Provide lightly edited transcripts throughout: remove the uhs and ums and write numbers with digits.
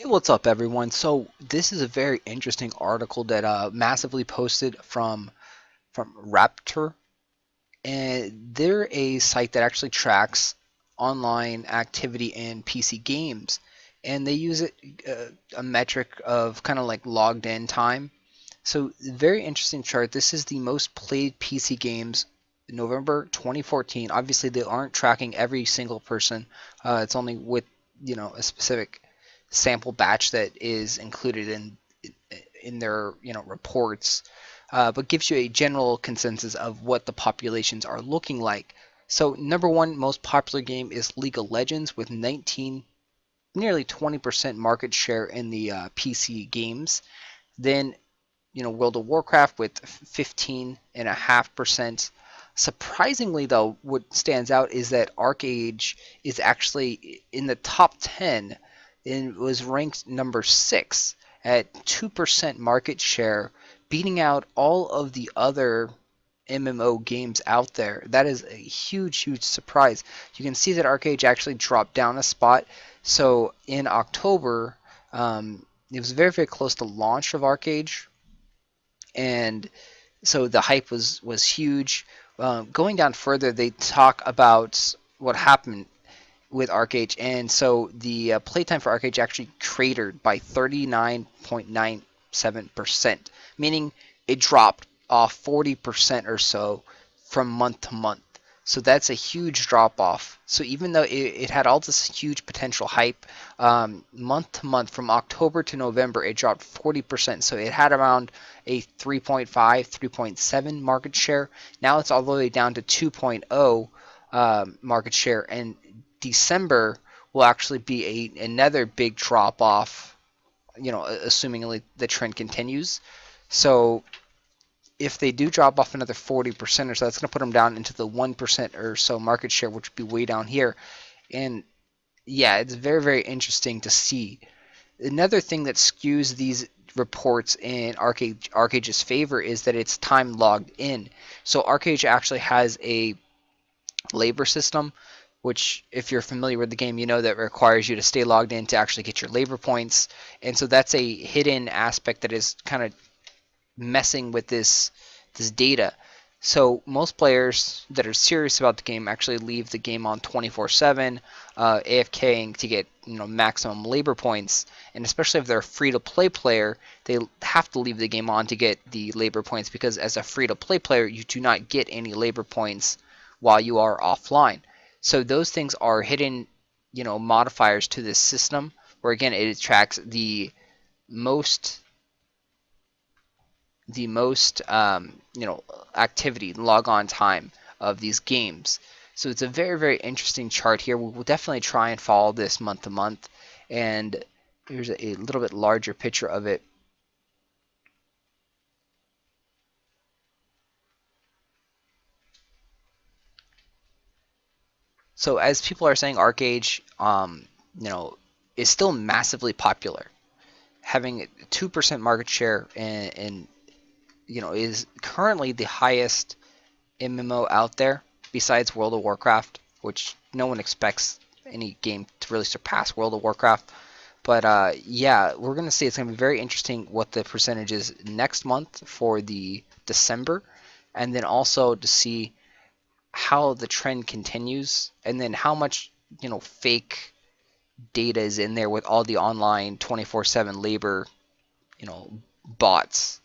Hey, what's up, everyone? So this is a very interesting article that massively posted from Raptr, and they're a site that actually tracks online activity in PC games, and they use a metric of kind of like logged in time. So very interesting chart. This is the most played PC games November 2014. Obviously, they aren't tracking every single person. It's only with a specific sample batch that is included in their reports, but gives you a general consensus of what the populations are looking like. So number one most popular game is League of Legends with 19, nearly 20% market share in the PC games. Then World of Warcraft with 15.5%. Surprisingly, though, what stands out is that Archeage is actually in the top 10 and was ranked number 6 at 2% market share, beating out all of the other MMO games out there. That is a huge, huge surprise. You can see that Archeage actually dropped down a spot. So in October, it was very, very close to launch of Archeage, and so the hype was huge. Going down further, they talk about what happened with Archeage, and so the playtime for Archeage actually cratered by 39.97%, meaning it dropped off 40% or so from month to month. So that's a huge drop off. So even though it had all this huge potential hype, month to month from October to November, it dropped 40%. So it had around a 3.5, 3.7 market share. Now it's all the way down to 2.0 market share, and December will actually be another big drop off, assuming the trend continues. So if they do drop off another 40% or so, that's going to put them down into the 1% or so market share, which would be way down here. And yeah, it's very, very interesting to see. Another thing that skews these reports in Arcage's favor is that it's time logged in. So Arcage actually has a labor system, which, if you're familiar with the game, you know that requires you to stay logged in to actually get your labor points. And so that's a hidden aspect that is kind of messing with this data. So most players that are serious about the game actually leave the game on 24/7, AFKing to get maximum labor points. And especially if they're a free-to-play player, they have to leave the game on to get the labor points, because as a free-to-play player, you do not get any labor points while you are offline. So those things are hidden, modifiers to this system, where again it tracks most the most activity, log on time of these games. So it's a very, very interesting chart here. We'll definitely try and follow this month to month. And here's a little bit larger picture of it. So as people are saying, Archeage, is still massively popular, having 2% market share, and is currently the highest MMO out there besides World of Warcraft, which no one expects any game to really surpass World of Warcraft. But yeah, we're going to see, it's going to be very interesting what the percentage is next month for the December, and then also to see how the trend continues, and then how much fake data is in there with all the online 24/7 labor you know bots.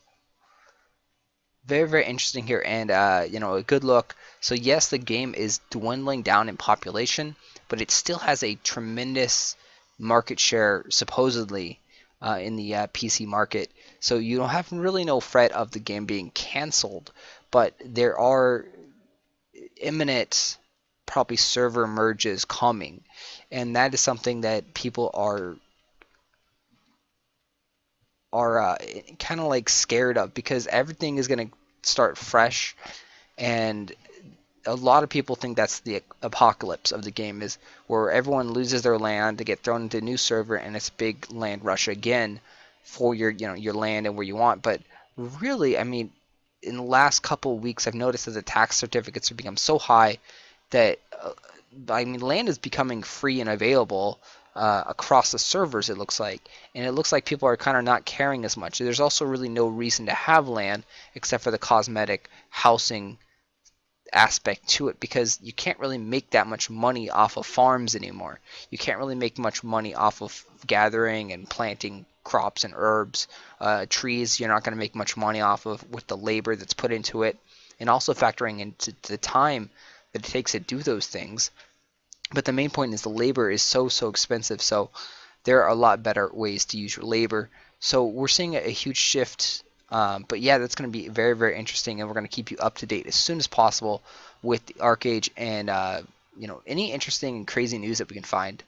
Very, very interesting here, and a good look. So yes, the game is dwindling down in population, but it still has a tremendous market share, supposedly, in the PC market. So you don't have really no threat of the game being canceled, but there are imminent, probably, server merges coming, and that is something that people are kind of like scared of, because everything is going to start fresh, and a lot of people think that's the apocalypse of the game, is where everyone loses their land to get thrown into a new server, and it's big land rush again for your land and where you want. But really, I mean, in the last couple of weeks, I've noticed that the tax certificates have become so high that I mean, land is becoming free and available. across the servers, it looks like. And it looks like people are kind of not caring as much. There's also really no reason to have land except for the cosmetic housing aspect to it, because you can't really make that much money off of farms anymore. You can't really make much money off of gathering and planting crops and herbs. Trees, you're not going to make much money off of with the labor that's put into it, and also factoring into the time that it takes to do those things. But the main point is the labor is so expensive, so there are a lot better ways to use your labor. So we're seeing a huge shift. But yeah, that's going to be very interesting, and we're going to keep you up to date as soon as possible with the Archeage and any interesting and crazy news that we can find.